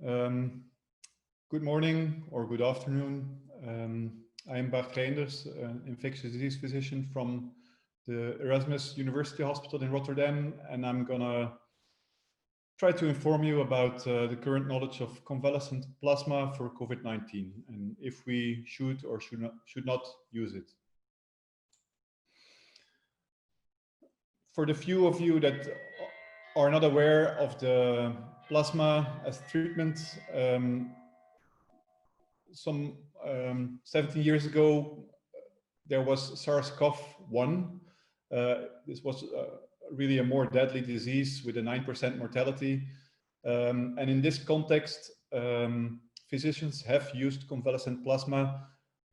Um, Good morning or good afternoon. I am Bart Rijnders, an infectious disease physician from the Erasmus University Hospital in Rotterdam, and I'm gonna try to inform you about the current knowledge of convalescent plasma for COVID-19 and if we should or should not use it. For the few of you that are not aware of the plasma as treatment, some 17 years ago, there was SARS-CoV-1. This was really a more deadly disease with a 9% mortality. And in this context, physicians have used convalescent plasma,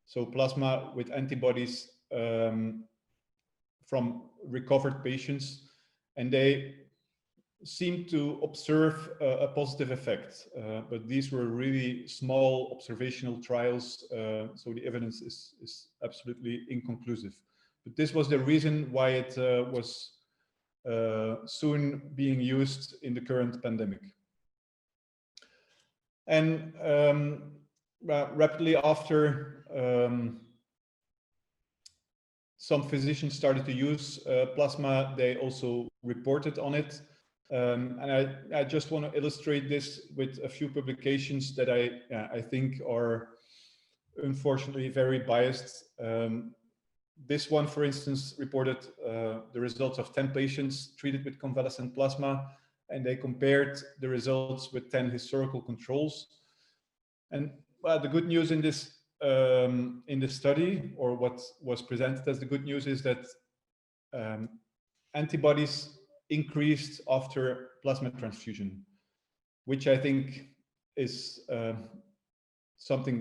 so plasma with antibodies from recovered patients, and they seem to observe a positive effect, but these were really small observational trials, so the evidence is absolutely inconclusive. But this was the reason why it was soon being used in the current pandemic. And rapidly after, some physicians started to use plasma, they also reported on it. And I just want to illustrate this with a few publications that I think are unfortunately very biased. This one, for instance, reported the results of 10 patients treated with convalescent plasma, and they compared the results with 10 historical controls. And the good news in this study, or what was presented as the good news, is that antibodies increased after plasma transfusion, which I think is something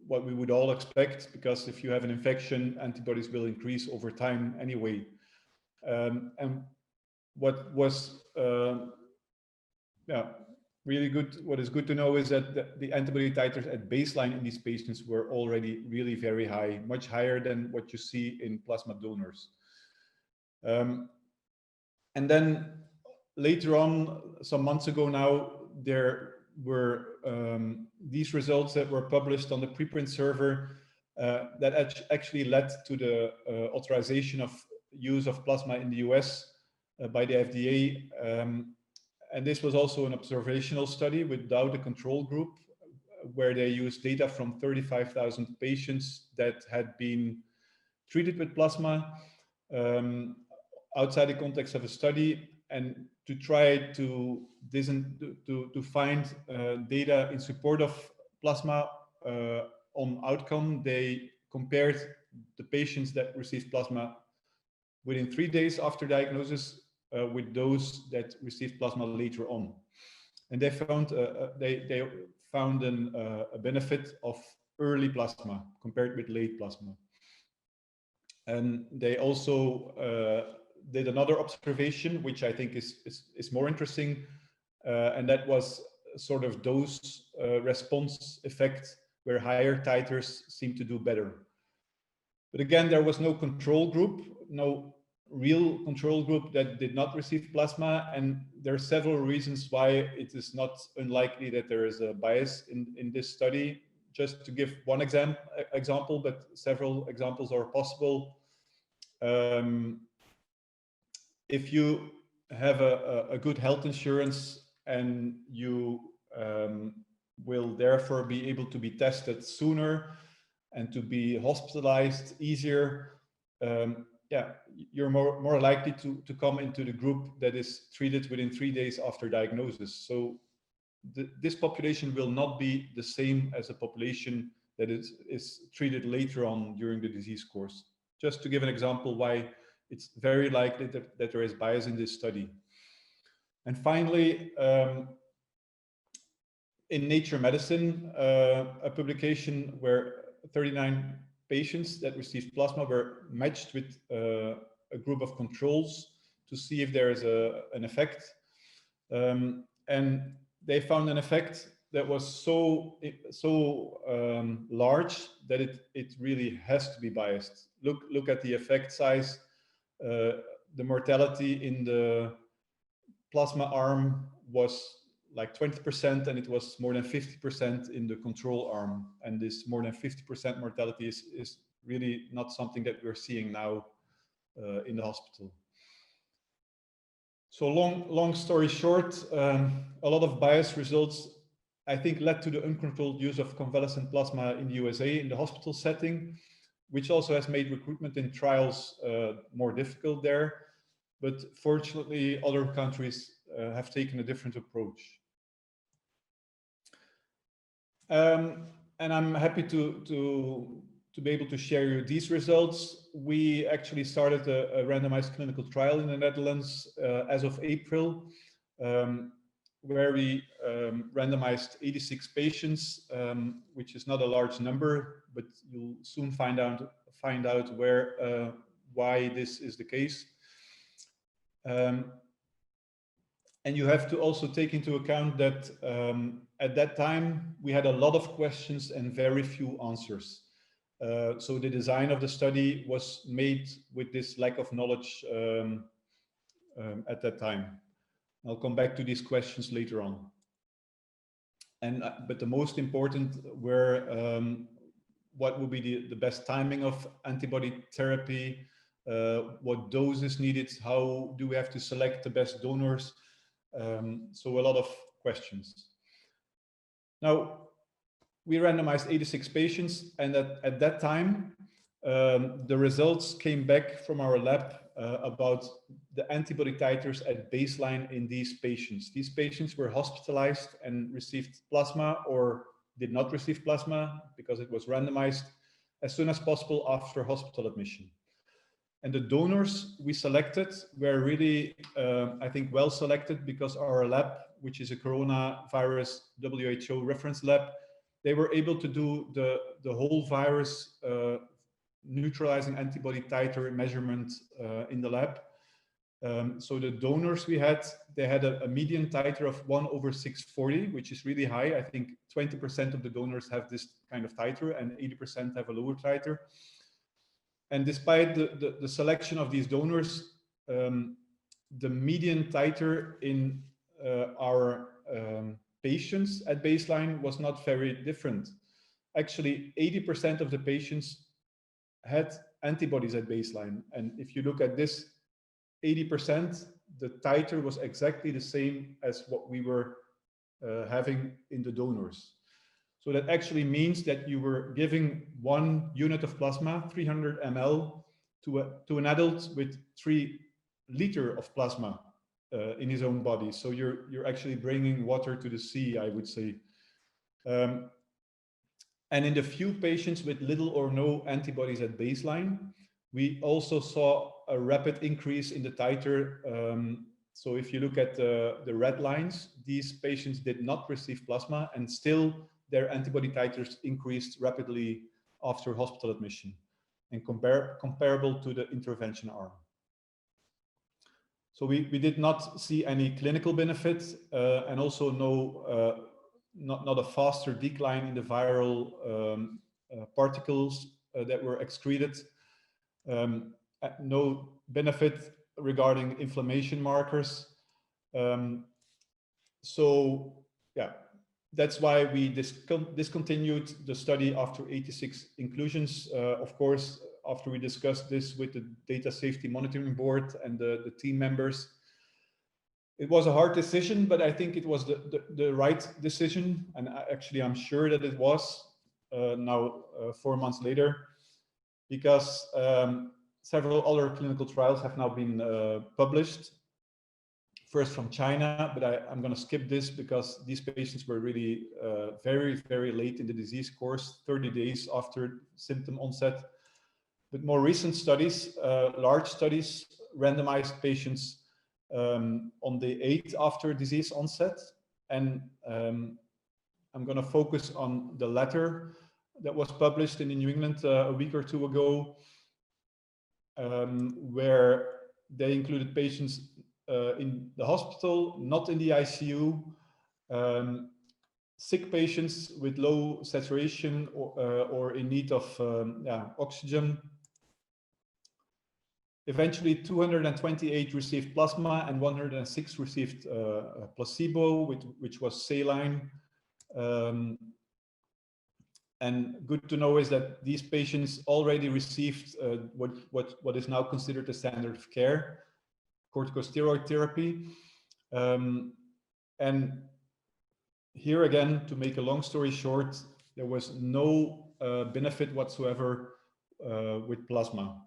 what we would all expect, because if you have an infection, antibodies will increase over time anyway. And what was really good, what is good to know is that the antibody titers at baseline in these patients were already really very high, much higher than what you see in plasma donors. And then later on, some months ago now, there were these results that were published on the preprint server that actually led to the authorization of use of plasma in the US by the FDA. And this was also an observational study without a control group, where they used data from 35,000 patients that had been treated with plasma outside the context of a study, and to try to find data in support of plasma on outcome. They compared the patients that received plasma within 3 days after diagnosis with those that received plasma later on, and they found a benefit of early plasma compared with late plasma. And they also did another observation, which I think is more interesting, and that was sort of dose response effect, where higher titers seem to do better. But again, there was no control group, no real control group that did not receive plasma, and there are several reasons why it is not unlikely that there is a bias in this study. Just to give one example, but several examples are possible. If you have a good health insurance and you will therefore be able to be tested sooner and to be hospitalized easier, you're more likely to come into the group that is treated within 3 days after diagnosis. So this population will not be the same as a population that is treated later on during the disease course. Just to give an example why it's very likely that there is bias in this study. And finally, in Nature Medicine, a publication where 39 patients that received plasma were matched with a group of controls to see if there is an effect. And they found an effect that was so large that it really has to be biased. Look at the effect size. The mortality in the plasma arm was like 20%, and it was more than 50% in the control arm. And this more than 50% mortality is really not something that we're seeing now in the hospital. So long story short, a lot of biased results, I think, led to the uncontrolled use of convalescent plasma in the USA in the hospital setting, which also has made recruitment in trials more difficult there. But fortunately, other countries have taken a different approach. And I'm happy to be able to share you these results. We actually started a randomized clinical trial in the Netherlands as of April, where we randomized 86 patients, which is not a large number, but you'll soon find out why this is the case. And you have to also take into account that at that time we had a lot of questions and very few answers. So the design of the study was made with this lack of knowledge at that time. I'll come back to these questions later on. But the most important were what would be the best timing of antibody therapy, what dose is needed, how do we have to select the best donors. So a lot of questions. Now, we randomized 86 patients, and at that time, the results came back from our lab about the antibody titers at baseline in these patients. These patients were hospitalized and received plasma or did not receive plasma because it was randomized as soon as possible after hospital admission. And the donors we selected were really, I think, well selected because our lab, which is a coronavirus WHO reference lab, they were able to do the whole virus neutralizing antibody titer measurement in the lab. So the donors we had, they had a median titer of 1/640, which is really high. I think 20% of the donors have this kind of titer and 80% have a lower titer. And despite the selection of these donors, the median titer in our patients at baseline was not very different. Actually, 80% of the patients had antibodies at baseline. And if you look at this 80%, the titer was exactly the same as what we were having in the donors. So that actually means that you were giving 1 unit of plasma, 300 ml, to an adult with 3 liters of plasma in his own body. So you're actually bringing water to the sea, I would say. And in the few patients with little or no antibodies at baseline, we also saw a rapid increase in the titer. So if you look at the red lines, these patients did not receive plasma, and still their antibody titers increased rapidly after hospital admission, and comparable to the intervention arm. So we did not see any clinical benefit, and also not a faster decline in the viral particles that were excreted. No benefit regarding inflammation markers. So yeah, that's why we discontinued the study after 86 inclusions. Of course, after we discussed this with the Data Safety Monitoring Board and the team members, it was a hard decision, but I think it was the right decision. And actually, I'm sure that it was now 4 months later, because several other clinical trials have now been published. First from China, but I'm going to skip this because these patients were really very, very late in the disease course, 30 days after symptom onset. But more recent studies, large studies, randomized patients on day 8 after disease onset. And I'm going to focus on the latter that was published in the New England a week or two ago, where they included patients in the hospital, not in the ICU, sick patients with low saturation or in need of oxygen. Eventually, 228 received plasma and 106 received a placebo, which was saline. And good to know is that these patients already received what is now considered the standard of care, corticosteroid therapy. And here again, to make a long story short, there was no benefit whatsoever with plasma.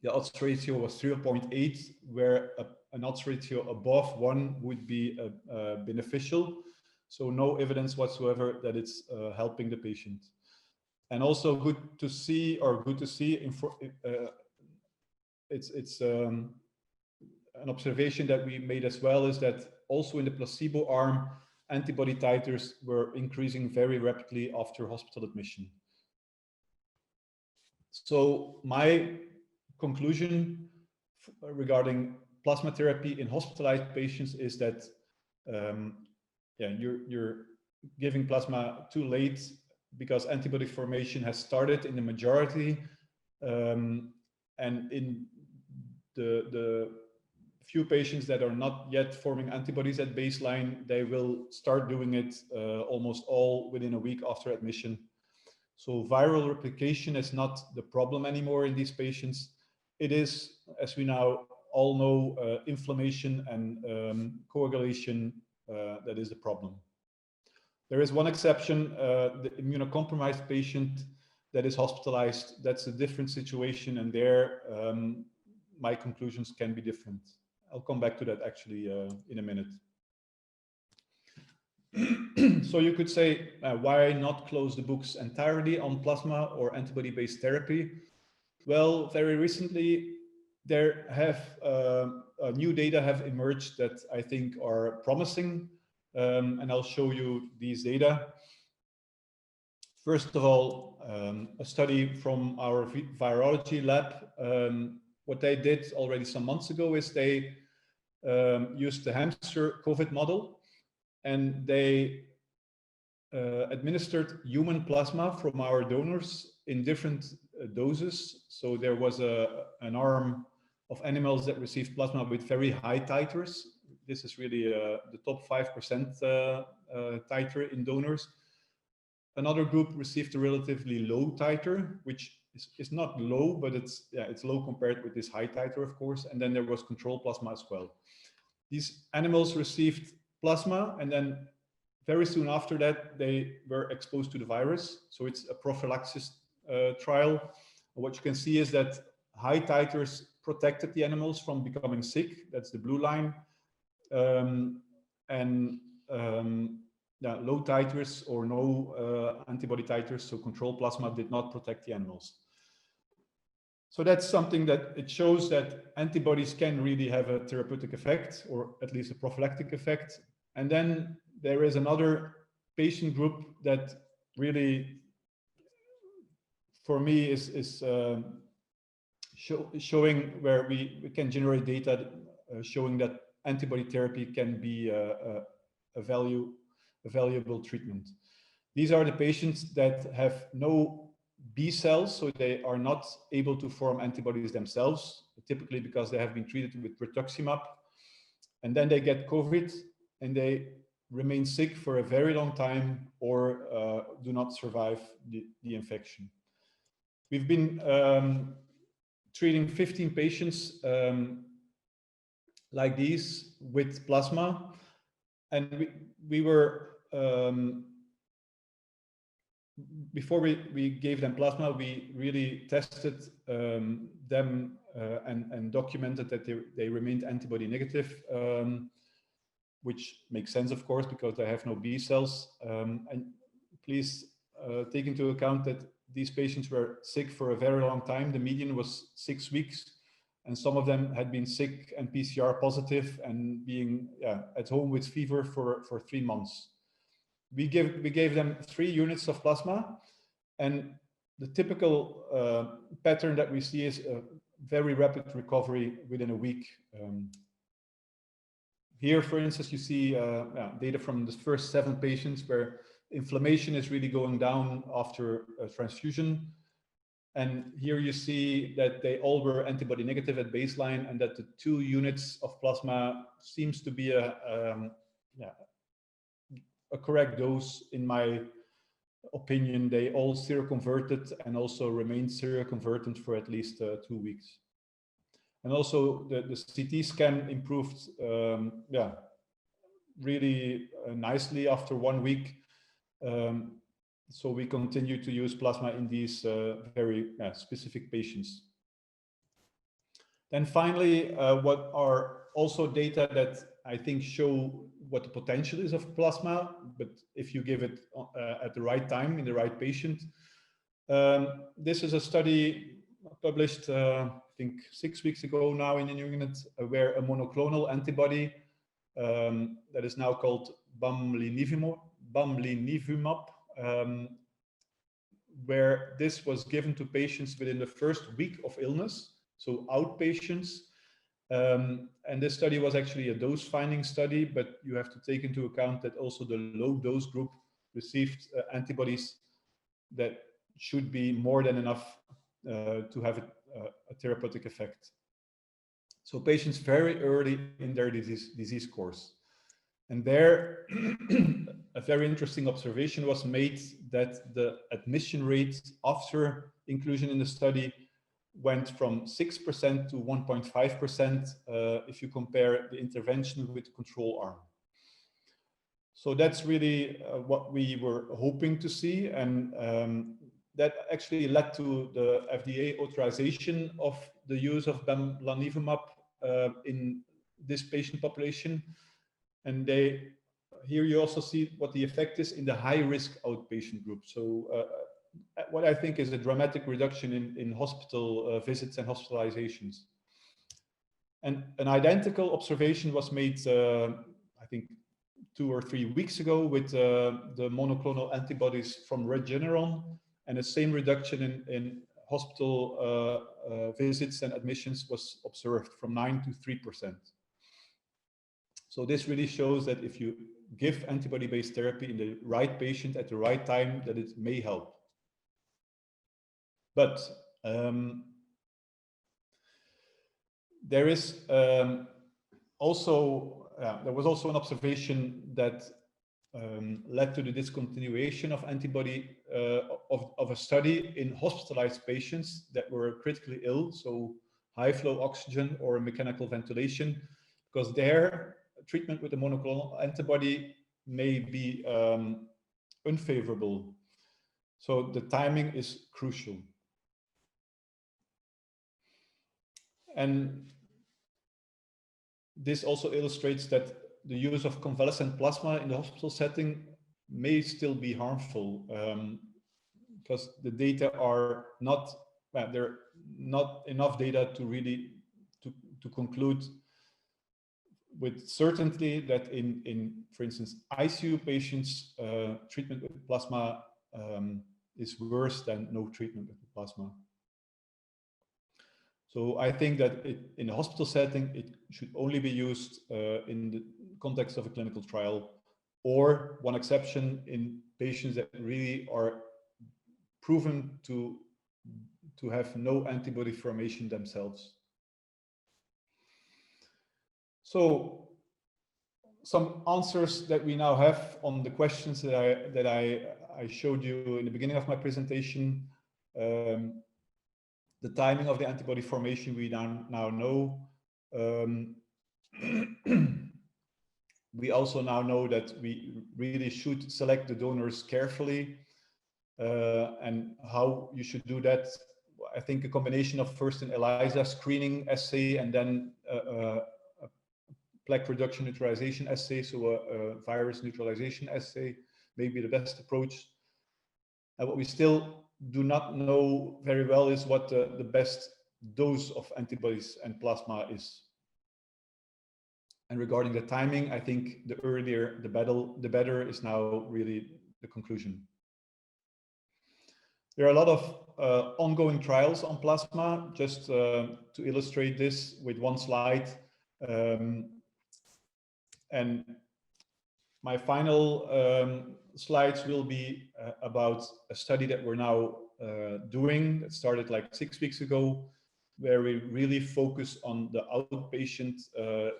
The odds ratio was 0.8, where an odds ratio above 1 would be beneficial. So no evidence whatsoever that it's helping the patient. And also good to see it's an observation that we made as well, is that also in the placebo arm, antibody titers were increasing very rapidly after hospital admission. So my conclusion regarding plasma therapy in hospitalized patients is that you're giving plasma too late because antibody formation has started in the majority, and in the few patients that are not yet forming antibodies at baseline, they will start doing it almost all within a week after admission. So viral replication is not the problem anymore in these patients. It is, as we now all know, inflammation and coagulation that is the problem. There is one exception, the immunocompromised patient that is hospitalized. That's a different situation, and there my conclusions can be different. I'll come back to that actually in a minute. So you could say, why not close the books entirely on plasma or antibody-based therapy? Well, very recently, there have new data have emerged that I think are promising, and I'll show you these data. First of all, a study from our virology lab. What they did already some months ago is they used the hamster COVID model, and they administered human plasma from our donors in different doses. So there was an arm of animals that received plasma with very high titers. This is really the top 5% titer in donors. Another group received a relatively low titer, which is not low, but it's low compared with this high titer, of course. And then there was control plasma as well. These animals received plasma, and then very soon after that, they were exposed to the virus. So it's a prophylaxis trial. What you can see is that high titers protected the animals from becoming sick. That's the blue line. Low titers or no antibody titers, so control plasma, did not protect the animals. So that's something that it shows that antibodies can really have a therapeutic effect, or at least a prophylactic effect. And then there is another patient group that really, for me, is showing where we can generate data showing that antibody therapy can be a valuable treatment. These are the patients that have no B cells, so they are not able to form antibodies themselves, typically because they have been treated with rituximab, and then they get COVID and they remain sick for a very long time, or do not survive the infection. We've been treating 15 patients like these with plasma, and we were before we gave them plasma, we really tested them and documented that they remained antibody negative, which makes sense, of course, because they have no B cells. And please take into account that these patients were sick for a very long time. The median was 6 weeks, and some of them had been sick and PCR positive and being at home with fever for 3 months. We gave them 3 units of plasma, and the typical pattern that we see is a very rapid recovery within a week. Here, for instance, you see data from the first 7 patients where inflammation is really going down after a transfusion. And here you see that they all were antibody negative at baseline, and that the 2 units of plasma seems to be a correct dose. In my opinion, they all seroconverted and also remained seroconverted for at least 2 weeks. And also the CT scan improved, really nicely after 1 week. So we continue to use plasma in these very specific patients. Then finally, what are also data that I think show what the potential is of plasma, but if you give it at the right time in the right patient. This is a study published, I think 6 weeks ago now in the New England, where a monoclonal antibody that is now called bamlanivimab, where this was given to patients within the first week of illness, so outpatients. And this study was actually a dose-finding study, but you have to take into account that also the low-dose group received antibodies that should be more than enough to have a therapeutic effect. So patients very early in their disease course. And there, a very interesting observation was made that the admission rate after inclusion in the study went from 6% to 1.5% if you compare the intervention with the control arm. So that's really what we were hoping to see, and that actually led to the FDA authorization of the use of bamlanivimab in this patient population. And here you also see what the effect is in the high-risk outpatient group. So what I think is a dramatic reduction in hospital visits and hospitalizations. And an identical observation was made, I think, 2 or 3 weeks ago with the monoclonal antibodies from Regeneron, and the same reduction in hospital visits and admissions was observed from 9 to 3%. So this really shows that if you give antibody-based therapy in the right patient at the right time, that it may help. But there is also there was also an observation that led to the discontinuation of antibody of a study in hospitalized patients that were critically ill, so high flow oxygen or mechanical ventilation, because their treatment with the monoclonal antibody may be unfavorable. So the timing is crucial. And this also illustrates that the use of convalescent plasma in the hospital setting may still be harmful, because the data are not, there are not enough data to really to conclude with certainty that in for instance, ICU patients, treatment with plasma is worse than no treatment with plasma. So I think that in a hospital setting, it should only be used in the context of a clinical trial, or one exception in patients that really are proven to have no antibody formation themselves. So some answers that we now have on the questions that I showed you in the beginning of my presentation. The timing of the antibody formation we now know. We also now know that we really should select the donors carefully, and how you should do that. I think a combination of first an ELISA screening assay and then a plaque reduction neutralization assay, so a virus neutralization assay, may be the best approach. And what we still do not know very well is what the best dose of antibodies and plasma is. And regarding the timing, I think the earlier the better is now really the conclusion. There are a lot of ongoing trials on plasma. Just to illustrate this with one slide. And my final slides will be about a study that we're now doing. It started like 6 weeks ago, where we really focus on the outpatient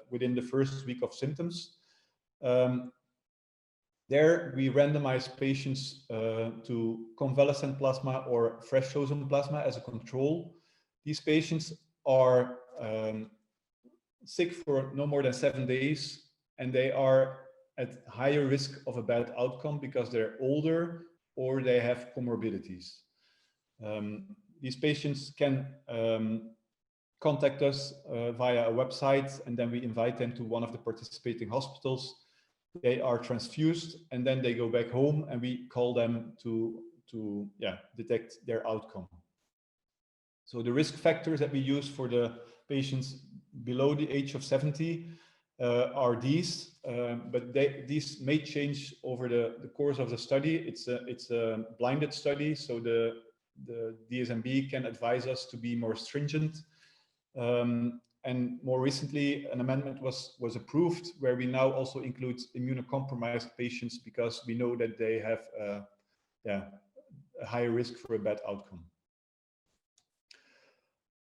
within the first week of symptoms. There we randomize patients to convalescent plasma or fresh chosen plasma as a control. These patients are sick for no more than 7 days, and they are at higher risk of a bad outcome because they're older or they have comorbidities. These patients can contact us via a website, and then we invite them to one of the participating hospitals. They are transfused, and then they go back home, and we call them to detect their outcome. So the risk factors that we use for the patients below the age of 70 are these, but these may change over the course of the study. It's a blinded study, so the DSMB can advise us to be more stringent. And more recently, an amendment was approved where we now also include immunocompromised patients because we know that they have a higher risk for a bad outcome.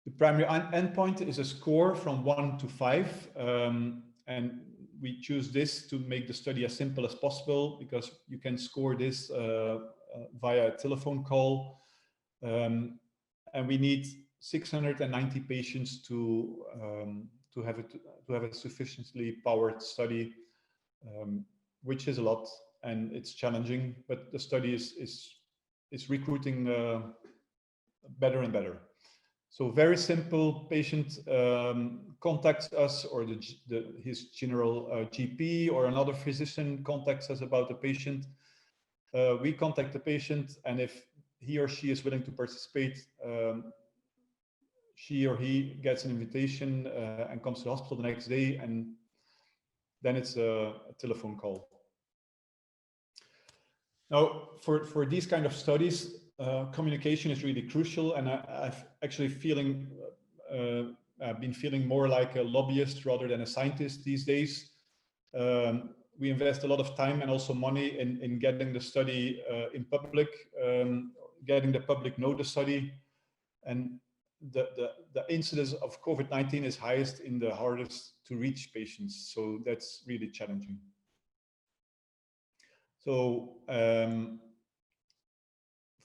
The primary endpoint is a score from 1 to 5, and we choose this to make the study as simple as possible because you can score this via a telephone call, and we need 690 patients to have a sufficiently powered study, which is a lot and it's challenging, but the study is recruiting better and better. So very simple, patient contacts us, or his general GP or another physician contacts us about the patient. We contact the patient, and if he or she is willing to participate, she or he gets an invitation and comes to the hospital the next day, and then it's a telephone call. Now, for these kind of studies, communication is really crucial, and I've actually been feeling more like a lobbyist rather than a scientist these days. We invest a lot of time and also money in getting the study in public, getting the public know the study, and the incidence of COVID-19 is highest in the hardest to reach patients, so that's really challenging. So,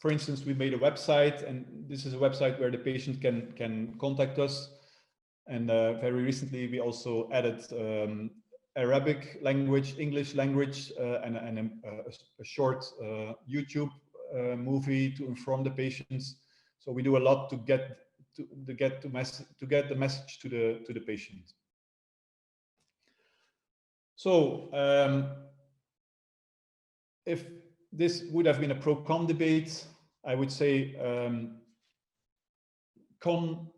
for instance, we made a website, and this is a website where the patient can contact us. And very recently, we also added Arabic language, English language, and a short YouTube movie to inform the patients. So we do a lot to get the message to the patient. So if this would have been a pro-con debate, I would say con,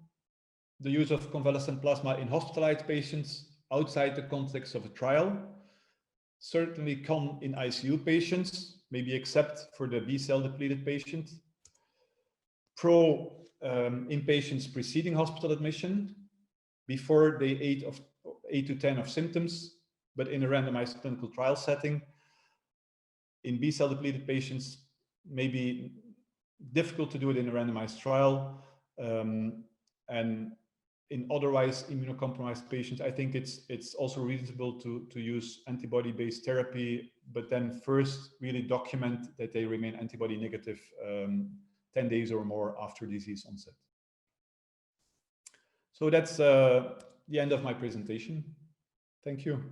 the use of convalescent plasma in hospitalized patients outside the context of a trial. Certainly con in ICU patients, maybe except for the B-cell depleted patient. Pro in patients preceding hospital admission, before day 8 to 10 of symptoms, but in a randomized clinical trial setting. In B-cell depleted patients, maybe difficult to do it in a randomized trial. And in otherwise immunocompromised patients, I think it's also reasonable to use antibody-based therapy, but then first really document that they remain antibody negative 10 days or more after disease onset. So that's the end of my presentation. Thank you.